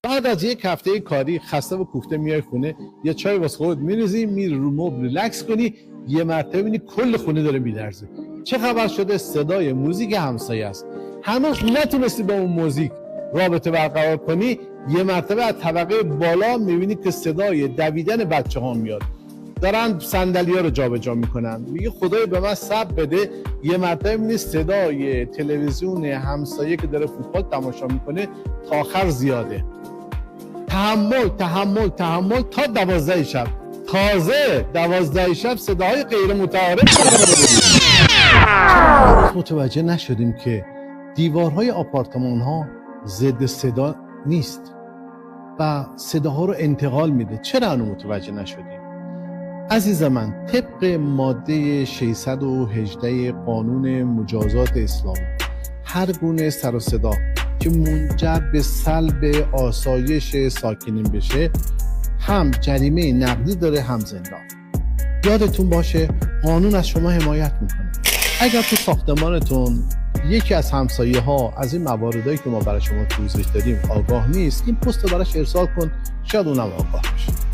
بعد از یک هفته کاری خسته و کوفته میای خونه، یه چای واسه خودت میریزی، میری رو مبل ریلکس کنی، یه مرتبه میبینی کل خونه داره میلرزه. چه خبر شده؟ صدای موزیک همسایه است. هنوز نتونستی با اون موزیک رابطه برقرار کنی، یه مرتبه از طبقه بالا میبینی که صدای دویدن بچه‌ها میاد، دارن صندلی‌ها رو جابجا میکنن. میگه خدای به من صبر بده. یه مرتبه میبینی صدای تلویزیون همسایه که داره فوتبال تماشا میکنه تا آخر زیاده. تحمل تحمل تحمل تا 12 شب. تازه 12 شب صداهای غیر متعارف متوجه نشدیم که دیوارهای آپارتمان ها ضد صدا نیست و صداها رو انتقال میده. چرا اونو متوجه نشدیم؟ عزیز من، طبق ماده 618 قانون مجازات اسلامی، هر گونه سر و صدا که منجر به سلب آسایش ساکنین بشه هم جریمه نقدی داره هم زندان. یادتون باشه قانون از شما حمایت میکنه. اگر تو ساختمانتون یکی از همسایه ها از این مواردایی که ما برای شما توضیح دادیم آگاه نیست، این پست رو براش ارسال کن، شاید اونم آگاه بشه.